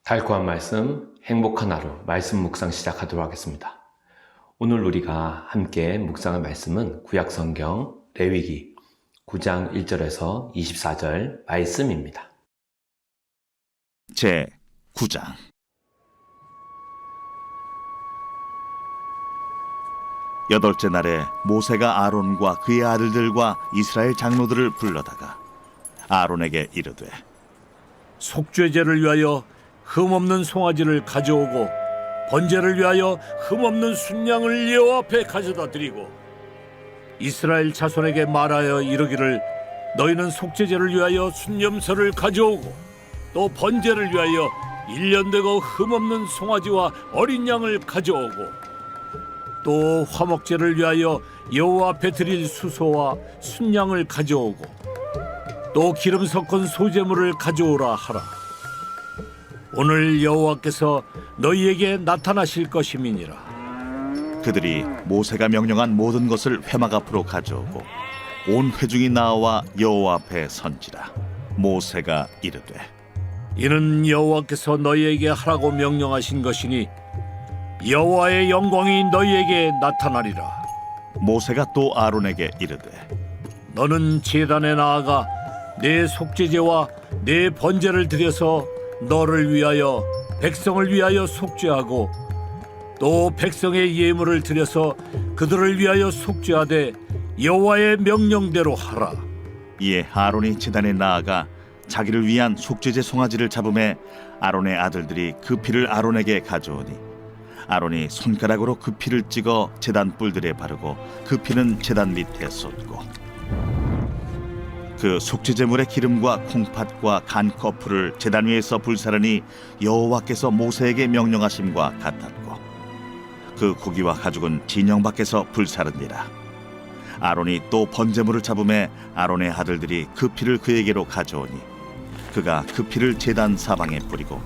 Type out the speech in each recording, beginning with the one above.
달콤한 말씀, 행복한 하루, 말씀 묵상 시작하도록 하겠습니다. 오늘 우리가 함께 묵상할 말씀은 구약성경 레위기 9장 1절에서 24절 말씀입니다. 제 9장. 여덟째 날에 모세가 아론과 그의 아들들과 이스라엘 장로들을 불러다가 아론에게 이르되, 속죄제를 위하여 흠없는 송아지를 가져오고 번제를 위하여 흠없는 순양을 여호와 앞에 가져다 드리고 이스라엘 자손에게 말하여 이르기를 너희는 속죄제를 위하여 순염소를 가져오고 또 번제를 위하여 1년 되고 흠없는 송아지와 어린 양을 가져오고 또 화목제를 위하여 여호와 앞에 드릴 수소와 순양을 가져오고 또 기름 섞은 소제물을 가져오라 하라. 오늘 여호와께서 너희에게 나타나실 것임이니라. 그들이 모세가 명령한 모든 것을 회막 앞으로 가져오고 온 회중이 나와 여호와 앞에 선지라. 모세가 이르되, 이는 여호와께서 너희에게 하라고 명령하신 것이니 여호와의 영광이 너희에게 나타나리라. 모세가 또 아론에게 이르되, 너는 제단에 나아가 내 속죄제와 내 번제를 드려서 너를 위하여 백성을 위하여 속죄하고 또 백성의 예물을 드려서 그들을 위하여 속죄하되 여호와의 명령대로 하라. 이에 아론이 제단에 나아가 자기를 위한 속죄제 송아지를 잡음에 아론의 아들들이 그 피를 아론에게 가져오니 아론이 손가락으로 그 피를 찍어 제단 뿔들에 바르고 그 피는 제단 밑에 쏟고 그 속죄제물의 기름과 콩팥과 간 거풀을 제단 위에서 불사르니 여호와께서 모세에게 명령하심과 같았고 그 고기와 가죽은 진영 밖에서 불사르니라. 아론이 또 번제물을 잡음에 아론의 아들들이 그 피를 그에게로 가져오니 그가 그 피를 제단 사방에 뿌리고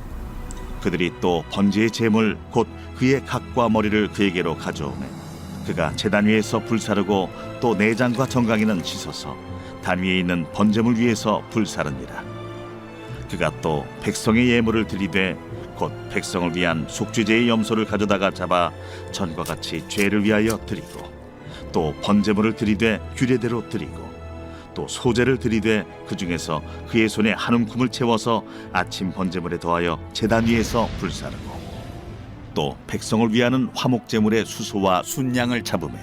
그들이 또 번제의 제물 곧 그의 각과 머리를 그에게로 가져오매 그가 제단 위에서 불사르고 또 내장과 정강이는 씻어서 단 위에 있는 번제물 위에서 불사르니라. 그가 또 백성의 예물을 드리되 곧 백성을 위한 속죄제의 염소를 가져다가 잡아 전과 같이 죄를 위하여 드리고 또 번제물을 드리되 규례대로 드리고 또 소제를 드리되 그 중에서 그의 손에 한 움큼을 채워서 아침 번제물에 더하여 제단 위에서 불사르고 또 백성을 위하는 화목제물의 수소와 순양을 잡음에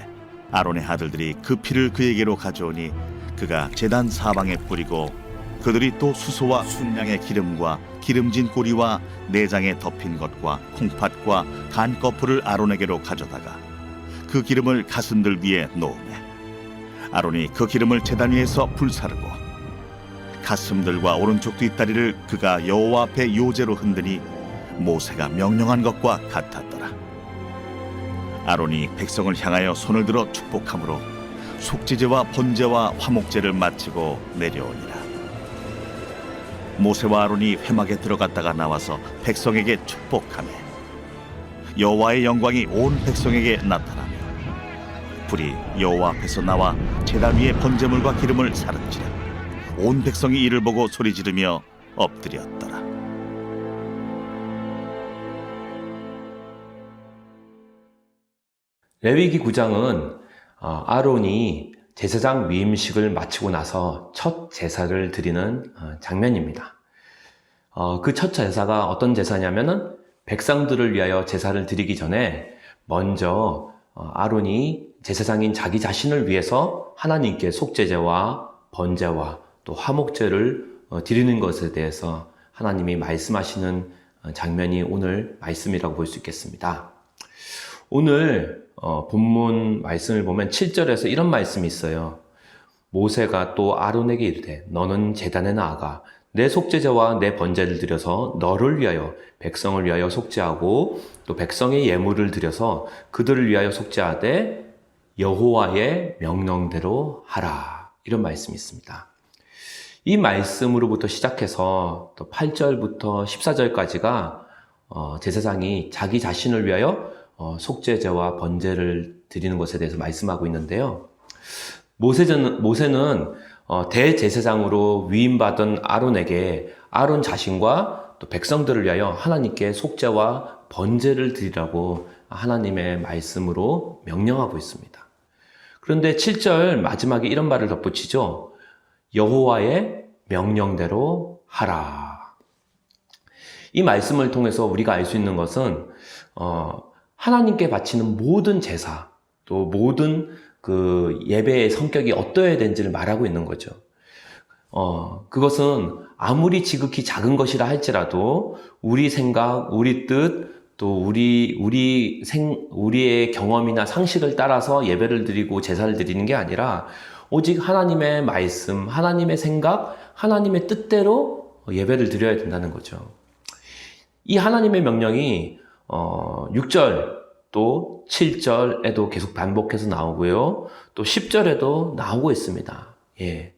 아론의 아들들이 그 피를 그에게로 가져오니 그가 제단 사방에 뿌리고 그들이 또 수소와 순양의 기름과 기름진 꼬리와 내장에 덮인 것과 콩팥과 간 거풀을 아론에게로 가져다가 그 기름을 가슴들 위에 놓으매 아론이 그 기름을 제단 위에서 불사르고 가슴들과 오른쪽 뒷다리를 그가 여호와 앞에 요제로 흔드니 모세가 명령한 것과 같았더라. 아론이 백성을 향하여 손을 들어 축복함으로 속죄제와 번제와 화목제를 마치고 내려오니라. 모세와 아론이 회막에 들어갔다가 나와서 백성에게 축복하며 여호와의 영광이 온 백성에게 나타나며 불이 여호와 앞에서 나와 제단 위에 번제물과 기름을 사른지라. 온 백성이 이를 보고 소리 지르며 엎드렸더라. 레위기 9장은 아론이 제사장 위임식을 마치고 나서 첫 제사를 드리는 장면입니다. 그 첫 제사가 어떤 제사냐면은 백성들을 위하여 제사를 드리기 전에 먼저 아론이 제사장인 자기 자신을 위해서 하나님께 속죄제와 번제와 또 화목제를 드리는 것에 대해서 하나님이 말씀하시는 장면이 오늘 말씀이라고 볼 수 있겠습니다. 오늘 본문 말씀을 보면 7절에서 이런 말씀이 있어요. 모세가 또 아론에게 이르되 너는 제단에 나아가 내 속죄제와 내 번제를 드려서 너를 위하여 백성을 위하여 속죄하고 또 백성의 예물을 드려서 그들을 위하여 속죄하되 여호와의 명령대로 하라. 이런 말씀이 있습니다. 이 말씀으로부터 시작해서 또 8절부터 14절까지가 제사장이 자기 자신을 위하여 속죄제와 번제를 드리는 것에 대해서 말씀하고 있는데요. 모세는 대제사장으로 위임받은 아론에게 아론 자신과 또 백성들을 위하여 하나님께 속죄와 번제를 드리라고 하나님의 말씀으로 명령하고 있습니다. 그런데 7절 마지막에 이런 말을 덧붙이죠. 여호와의 명령대로 하라. 이 말씀을 통해서 우리가 알 수 있는 것은 하나님께 바치는 모든 제사, 또 모든 그 예배의 성격이 어떠해야 되는지를 말하고 있는 거죠. 그것은 아무리 지극히 작은 것이라 할지라도 우리 생각, 우리 뜻, 또 우리의 경험이나 상식을 따라서 예배를 드리고 제사를 드리는 게 아니라 오직 하나님의 말씀, 하나님의 생각, 하나님의 뜻대로 예배를 드려야 된다는 거죠. 이 하나님의 명령이 6절 또 7절에도 계속 반복해서 나오고요. 또 10절에도 나오고 있습니다. 예.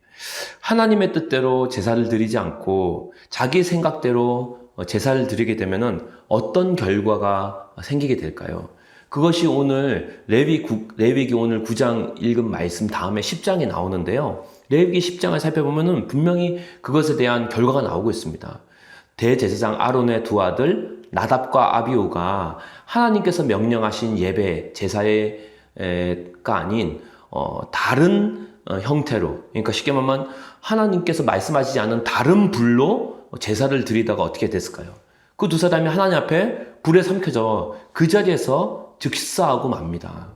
하나님의 뜻대로 제사를 드리지 않고 자기 생각대로 제사를 드리게 되면은 어떤 결과가 생기게 될까요? 그것이 오늘 레위기 오늘 9장 읽은 말씀 다음에 10장에 나오는데요. 레위기 10장을 살펴보면은 분명히 그것에 대한 결과가 나오고 있습니다. 대제사장 아론의 두 아들 나답과 아비후가 하나님께서 명령하신 예배, 제사가 아닌 다른 형태로, 그러니까 쉽게 말하면 하나님께서 말씀하시지 않은 다른 불로 제사를 드리다가 어떻게 됐을까요? 그 두 사람이 하나님 앞에 불에 삼켜져 그 자리에서 즉사하고 맙니다.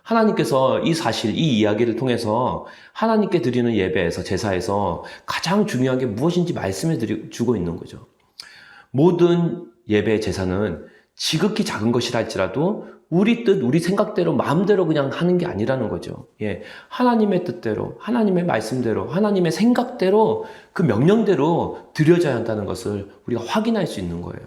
하나님께서 이 사실, 이 이야기를 통해서 하나님께 드리는 예배에서, 제사에서 가장 중요한 게 무엇인지 말씀해 주고 있는 거죠. 모든 예배, 제사는 지극히 작은 것이라 할지라도 우리 뜻, 우리 생각대로, 마음대로 그냥 하는 게 아니라는 거죠. 예. 하나님의 뜻대로, 하나님의 말씀대로, 하나님의 생각대로, 그 명령대로 드려져야 한다는 것을 우리가 확인할 수 있는 거예요.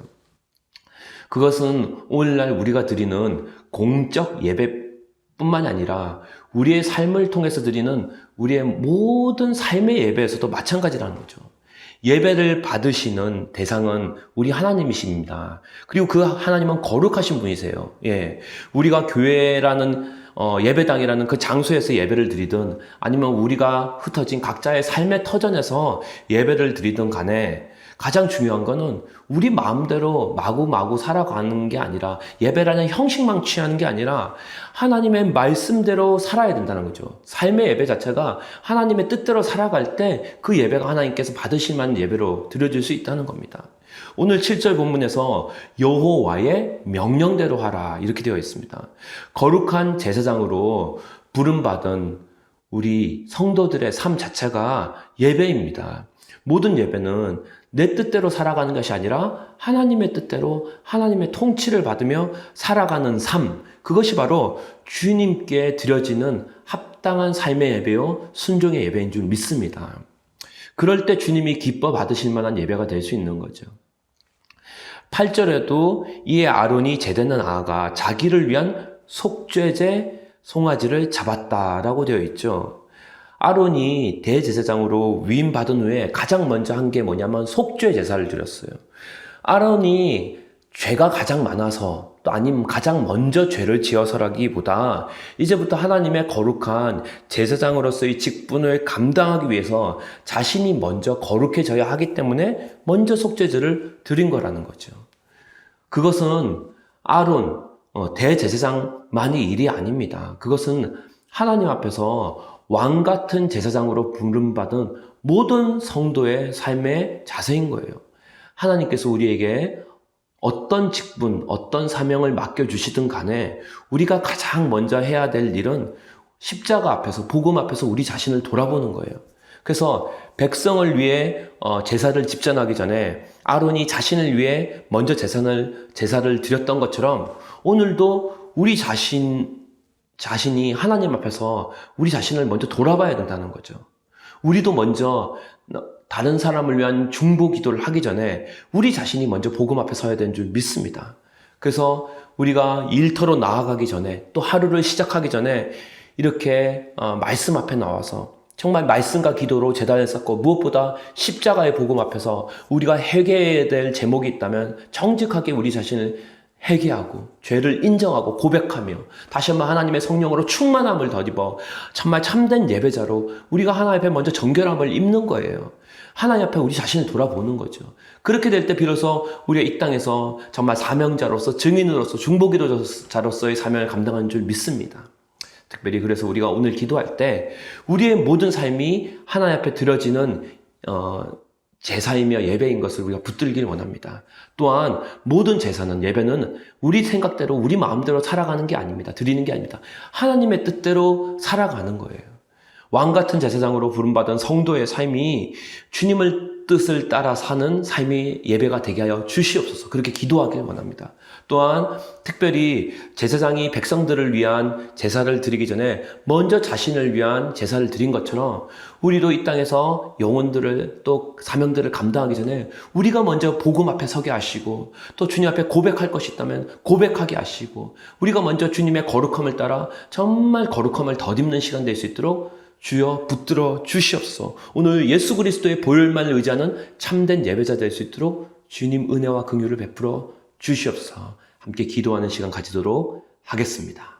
그것은 오늘날 우리가 드리는 공적 예배뿐만이 아니라 우리의 삶을 통해서 드리는 우리의 모든 삶의 예배에서도 마찬가지라는 거죠. 예배를 받으시는 대상은 우리 하나님이십니다. 그리고 그 하나님은 거룩하신 분이세요. 예. 우리가 교회라는 예배당이라는 그 장소에서 예배를 드리든 아니면 우리가 흩어진 각자의 삶의 터전에서 예배를 드리든 간에 가장 중요한 거는 우리 마음대로 마구마구 살아가는 게 아니라 예배라는 형식만 취하는 게 아니라 하나님의 말씀대로 살아야 된다는 거죠. 삶의 예배 자체가 하나님의 뜻대로 살아갈 때 그 예배가 하나님께서 받으실 만한 예배로 드려질 수 있다는 겁니다. 오늘 7절 본문에서 여호와의 명령대로 하라 이렇게 되어 있습니다. 거룩한 제사장으로 부름받은 우리 성도들의 삶 자체가 예배입니다. 모든 예배는 내 뜻대로 살아가는 것이 아니라 하나님의 뜻대로 하나님의 통치를 받으며 살아가는 삶, 그것이 바로 주님께 드려지는 합당한 삶의 예배요 순종의 예배인 줄 믿습니다. 그럴 때 주님이 기뻐 받으실 만한 예배가 될 수 있는 거죠. 8절에도 이에 아론이 제대는 나아가 자기를 위한 속죄제 송아지를 잡았다라고 되어 있죠. 아론이 대제사장으로 위임받은 후에 가장 먼저 한 게 뭐냐면 속죄 제사를 드렸어요. 아론이 죄가 가장 많아서 또 아니면 가장 먼저 죄를 지어서라기보다 이제부터 하나님의 거룩한 제사장으로서의 직분을 감당하기 위해서 자신이 먼저 거룩해져야 하기 때문에 먼저 속죄제를 드린 거라는 거죠. 그것은 아론 대제사장만의 일이 아닙니다. 그것은 하나님 앞에서 왕 같은 제사장으로 부름받은 모든 성도의 삶의 자세인 거예요. 하나님께서 우리에게 어떤 직분, 어떤 사명을 맡겨주시든 간에 우리가 가장 먼저 해야 될 일은 십자가 앞에서, 복음 앞에서 우리 자신을 돌아보는 거예요. 그래서 백성을 위해 제사를 집전하기 전에 아론이 자신을 위해 먼저 제사를 드렸던 것처럼 오늘도 우리 자신이 하나님 앞에서 우리 자신을 먼저 돌아봐야 된다는 거죠. 우리도 먼저 다른 사람을 위한 중보 기도를 하기 전에 우리 자신이 먼저 복음 앞에 서야 되는 줄 믿습니다. 그래서 우리가 일터로 나아가기 전에 또 하루를 시작하기 전에 이렇게 말씀 앞에 나와서 정말 말씀과 기도로 제단을 쌓고 무엇보다 십자가의 복음 앞에서 우리가 회개해야 될 제목이 있다면 정직하게 우리 자신을 회개하고 죄를 인정하고 고백하며 다시 한번 하나님의 성령으로 충만함을 덧입어 정말 참된 예배자로 우리가 하나님 앞에 먼저 정결함을 입는 거예요. 하나님 앞에 우리 자신을 돌아보는 거죠. 그렇게 될 때 비로소 우리가 이 땅에서 정말 사명자로서, 증인으로서, 중보기도자로서의 사명을 감당하는 줄 믿습니다. 특별히 그래서 우리가 오늘 기도할 때 우리의 모든 삶이 하나님 앞에 드려지는 제사이며 예배인 것을 우리가 붙들기를 원합니다. 또한 모든 제사는, 예배는 우리 생각대로, 우리 마음대로 살아가는 게 아닙니다. 드리는 게 아닙니다. 하나님의 뜻대로 살아가는 거예요. 왕같은 제사장으로 부름받은 성도의 삶이 주님의 뜻을 따라 사는 삶이 예배가 되게 하여 주시옵소서. 그렇게 기도하길 원합니다. 또한 특별히 제사장이 백성들을 위한 제사를 드리기 전에 먼저 자신을 위한 제사를 드린 것처럼 우리도 이 땅에서 영혼들을 또 사명들을 감당하기 전에 우리가 먼저 복음 앞에 서게 하시고 또 주님 앞에 고백할 것이 있다면 고백하게 하시고 우리가 먼저 주님의 거룩함을 따라 정말 거룩함을 덧입는 시간 될 수 있도록 주여 붙들어 주시옵소서. 오늘 예수 그리스도의 보혈만을 의지하는 참된 예배자 될 수 있도록 주님 은혜와 긍휼을 베풀어 주시옵소서. 함께 기도하는 시간 가지도록 하겠습니다.